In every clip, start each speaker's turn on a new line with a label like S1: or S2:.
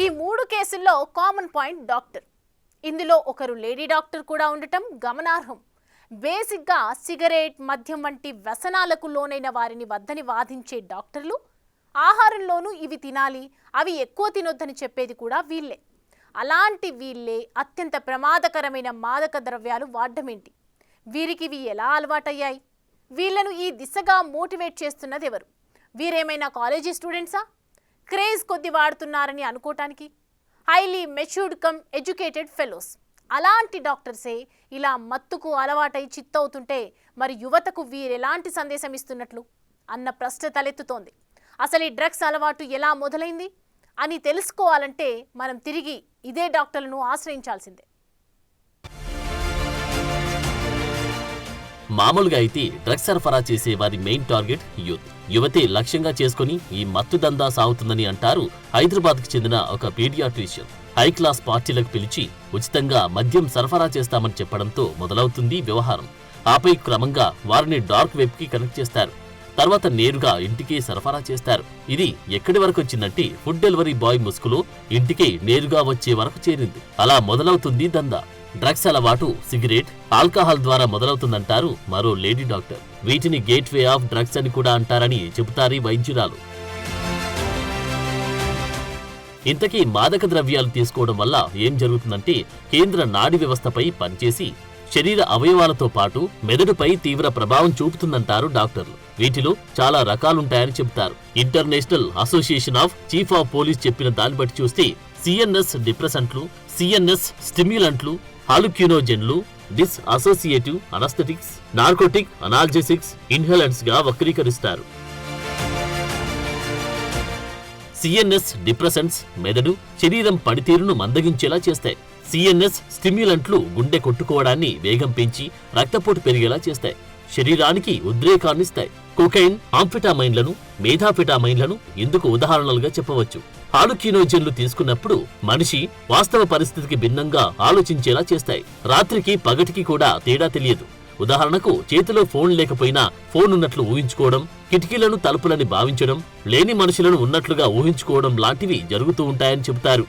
S1: ఈ 3 కేసుల్లో common point doctor. ఇందులో ఒకరు లేడీ డాక్టర్ కూడా ఉండటం గమనార్హం. బేసిక్గా సిగరెట్, మద్యం వంటి వ్యసనాలకు లోనైన వారిని వద్దని వాదించే డాక్టర్లు ఆహారంలోనూ ఇవి తినాలి, అవి ఎక్కువ తినొద్దని చెప్పేది కూడా వీళ్ళే. అలాంటి వీళ్ళే అత్యంత ప్రమాదకరమైన మాదక ద్రవ్యాలు వాడడమేంటి? వీరికి ఇవి ఎలా అలవాటయ్యాయి? వీళ్లను ఈ దిశగా మోటివేట్ చేస్తున్నది ఎవరు? వీరేమైనా కాలేజీ స్టూడెంట్సా? క్రేజ్ కొద్ది వాడుతున్నారని అనుకోవటానికి highly matured cum educated fellows. అలాంటి డాక్టర్సే ఇలా మత్తుకు అలవాటై చిత్తవుతుంటే మరి యువతకు వీరెలాంటి సందేశం ఇస్తున్నట్లు అన్న ప్రశ్న తలెత్తుతోంది. అసలు ఈ డ్రగ్స్ అలవాటు ఎలా మొదలైంది అని తెలుసుకోవాలంటే మనం తిరిగి ఇదే డాక్టర్లను ఆశ్రయించాల్సిందే.
S2: మామూలుగా అయితే డ్రగ్స్ సరఫరా చేసే వారి మెయిన్ టార్గెట్ యూత్. యువతే లక్ష్యంగా చేసుకుని ఈ మత్తు దందా సాగుతుందని అంటారు హైదరాబాద్కు చెందిన ఒక పీడియాట్రిషియన్. హై క్లాస్ పార్టీలకు పిలిచి ఉచితంగా మద్యం సరఫరా చేస్తామని చెప్పడంతో మొదలవుతుంది వ్యవహారం. ఆపై క్రమంగా వారిని డార్క్ వెబ్ కి కనెక్ట్ చేస్తారు. తర్వాత నేరుగా ఇంటికి సరఫరా చేస్తారు. ఇది ఎక్కడి వరకు వచ్చిందంటే ఫుడ్ డెలివరీ బాయ్ ముసుగులో ఇంటికి నేరుగా వచ్చే వరకు చేరింది. అలా మొదలవుతుంది దందా. డ్రగ్స్ అలవాటు సిగరెట్, ఆల్కహాల్ ద్వారా మొదలవుతుందంటారు మరో లేడీ డాక్టర్. వీటిని గేట్ వే ఆఫ్ డ్రగ్స్ అని కూడా అంటారని చెబుతారు వైద్యురాలు. ఇంతకీ మాదక ద్రవ్యాలు తీసుకోవడం వల్ల ఏం జరుగుతుందంటే కేంద్ర నాడీ వ్యవస్థపై పనిచేసి శరీర అవయవాలతో పాటు మెదడుపై తీవ్ర ప్రభావం చూపుతుందంటారు డాక్టర్లు. వీటిలో చాలా రకాలుంటాయని చెబుతారు. International association of chief of police చెప్పిన దాన్ని బట్టి చూస్తే సిఎన్ఎస్ డిప్రెసెంట్లు, సిఎన్ఎస్ స్టిమ్యులెంట్లు, హాలుక్యూనోజెన్లు, డిస్ అసోసియేటివ్ అనస్థెటిక్స్, నార్కోటిక్ అనాల్జెసిక్స్, ఇన్హేలెంట్స్ గా వక్రీకరిస్తారు. సిఎన్ఎస్ డిప్రెసెంట్స్ మెదడు, శరీరం పనితీరును మందగించేలా చేస్తాయి. సిఎన్ఎస్ స్టిమ్యులెంట్లు గుండె కొట్టుకోవడాన్ని వేగం పెంచి రక్తపోటు పెరిగేలా చేస్తాయి. శరీరానికి ఉద్రేకాన్నిస్తాయి. కొకైన్, ఆంఫెటామైన్లను, మెథాఫెటామైన్లను ఇందుకు ఉదాహరణలుగా చెప్పవచ్చు. హాలుక్యూనోజెన్లు తీసుకున్నప్పుడు మనిషి వాస్తవ పరిస్థితికి భిన్నంగా ఆలోచించేలా చేస్తాయి. రాత్రికి పగటికి కూడా తేడా తెలియదు. ఉదాహరణకు చేతిలో ఫోన్ లేకపోయినా ఫోన్ ఉన్నట్లు ఊహించుకోవడం, కిటికీలను తలుపులని భావించడం, లేని మనుషులను ఉన్నట్లుగా ఊహించుకోవడం లాంటివి జరుగుతూ ఉంటాయని చెబుతారు.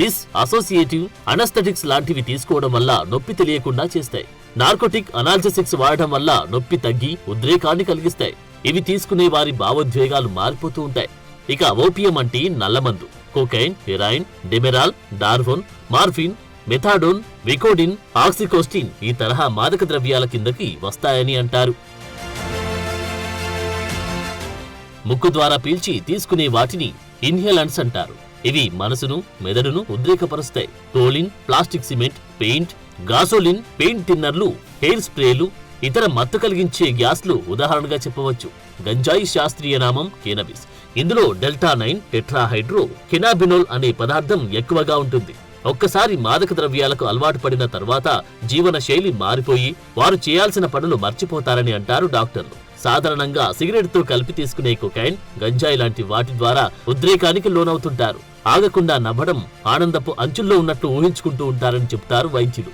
S2: డిస్ అసోసియేటివ్ అనస్థెటిక్స్ లాంటివి తీసుకోవడం వల్ల నొప్పి తెలియకుండా చేస్తాయి. నార్కోటిక్ అనాల్జెసిక్స్ వాడడం వల్ల నొప్పి తగ్గి ఉద్రేకాన్ని కలిగిస్తాయి. ఇవి తీసుకునే వారి భావోద్వేగాలు మారిపోతూ ఉంటాయి. ఇక ఓపియం అంటే నల్లమందు. కోకైన్, హెరాయిన్, డెమెరాల్, డార్ఫోన్, మార్ఫిన్, మెథాడోన్, వికోడిన్, ఆక్సికోస్టిన్ ఈ తరహా మాదక ద్రవ్యాల కిందకి వస్తాయని అంటారు. ముక్కు ద్వారా పీల్చి తీసుకునే వాటిని ఇన్హేలెంట్స్ అంటారు. ఇవి మనసును, మెదడును ఉద్రేకపరుస్తాయి. Toluene, plastic cement, paint, gasoline, paint థిన్నర్లు, హెయిర్ స్ప్రేలు, ఇతర మత్తు కలిగించే గ్యాస్లు ఉదాహరణగా చెప్పవచ్చు. గంజాయి శాస్త్రీయ నామం కేనబిస్. ఇందులో డెల్టా-9 టెట్రాహైడ్రో కెనాబినోల్ అనే పదార్థం ఎక్కువగా ఉంటుంది. ఒక్కసారి మాదక ద్రవ్యాలకు అలవాటు పడిన తర్వాత జీవన శైలి మారిపోయి వారు చేయాల్సిన పనులు మర్చిపోతారని అంటారు డాక్టర్లు. సాధారణంగా సిగరెట్తో కలిపి తీసుకునే కొకైన్, గంజాయి లాంటి వాటి ద్వారా ఉద్రేకానికి లోనవుతుంటారు. ఆగకుండా నవ్వడం, ఆనందపు అంచుల్లో ఉన్నట్లు ఊహించుకుంటూ ఉంటారని చెబుతారు వైద్యులు.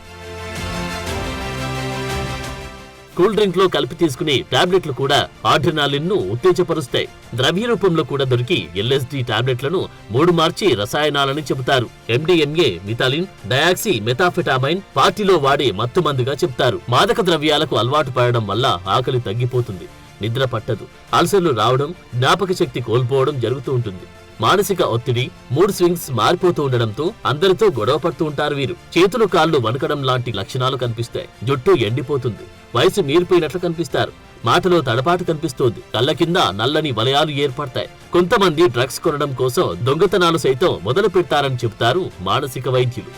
S2: కూల్ డ్రింక్ లో కలిపి తీసుకునే టాబ్లెట్లు కూడా ఆడ్రినాలిన్ ను ఉత్తేజపరుస్తాయి. ద్రవ్య రూపంలో కూడా దొరికి ఎల్ఎస్డి టాబ్లెట్లను 3 మార్చి రసాయనాలని చెబుతారు. ఎండిఎంఏ, మిథాలిన్, డయాక్సీ మెథాఫెటామైన్ పార్టీలో వాడే మత్తు మందుగా చెప్తారు. మాదక ద్రవ్యాలకు అలవాటు పడడం వల్ల ఆకలి తగ్గిపోతుంది, నిద్ర పట్టదు, అల్సర్లు రావడం, జ్ఞాపక శక్తి కోల్పోవడం జరుగుతూ ఉంటుంది. మానసిక ఒత్తిడి, మూడ్ స్వింగ్స్ మారిపోతూ ఉండడంతో అందరితో గొడవ పడుతూ ఉంటారు వీరు. చేతులు కాళ్ళు వణకడం లాంటి లక్షణాలు కనిపిస్తాయి. జుట్టు ఎండిపోతుంది, వయసు మీరిపోయినట్లు కనిపిస్తారు. మాటలో తడపాటు కనిపిస్తోంది. కళ్ళ కింద నల్లని వలయాలు ఏర్పడతాయి. కొంతమంది డ్రగ్స్ కొనడం కోసం దొంగతనాలు సైతం మొదలు పెడతారని చెబుతారు మానసిక వైద్యులు.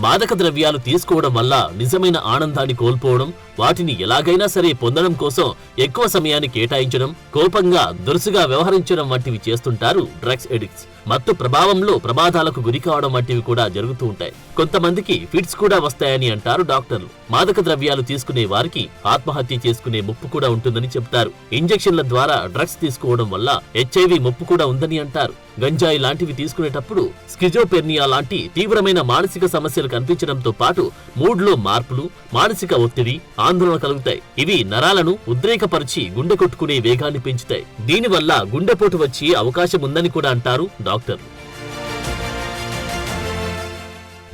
S2: మాదక ద్రవ్యాలు తీసుకోవడం వల్ల నిజమైన ఆనందాన్ని కోల్పోవడం, వాటిని ఎలాగైనా సరే పొందడం కోసం ఎక్కువ సమయాన్ని కేటాయించడం, కోపంగా దురుసుగా వ్యవహరించడం వంటివి చేస్తుంటారు డ్రగ్స్ ఎడిక్ట్స్. మత్తు ప్రభావంలో ప్రమాదాలకు గురికావడం వంటివి కూడా జరుగుతూ ఉంటాయి. కొంతమందికి ఫిట్స్ కూడా వస్తాయని అంటారు డాక్టర్లు. మాదక ద్రవ్యాలు తీసుకునే వారికి ఆత్మహత్య చేసుకునే ముప్పు కూడా ఉంటుందని చెబుతారు. ఇంజెక్షన్ల ద్వారా డ్రగ్స్ తీసుకోవడం వల్ల HIV ముప్పు కూడా ఉందని అంటారు. గంజాయి లాంటివి తీసుకునేటప్పుడు స్కిజోపెర్నియా లాంటి తీవ్రమైన మానసిక సమస్యలు కనిపించడంతో పాటు మూడ్లో మార్పులు, మానసిక ఒత్తిడి, ఆందోళన కలుగుతాయి. ఇవి నరాలను ఉద్రేకపరిచి గుండె కొట్టుకునే వేగాన్ని పెంచుతాయి. దీనివల్ల గుండెపోటు వచ్చే అవకాశం ఉందని కూడా అంటారు డాక్టర్లు.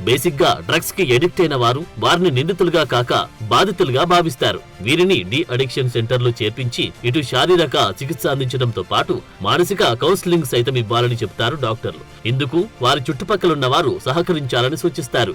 S2: బేసిక్ గా డ్రగ్స్ కి ఎడిక్ట్ అయిన వారిని నిందితులుగా కాక బాధితులుగా భావిస్తారు. వీరిని డి అడిక్షన్ సెంటర్లో చేర్పించి ఇటు శారీరక చికిత్స అందించడంతో పాటు మానసిక కౌన్సిలింగ్ సైతం ఇవ్వాలని చెబుతారు డాక్టర్లు. ఇందుకు వారి చుట్టుపక్కలున్న వారు సహకరించాలని సూచిస్తారు.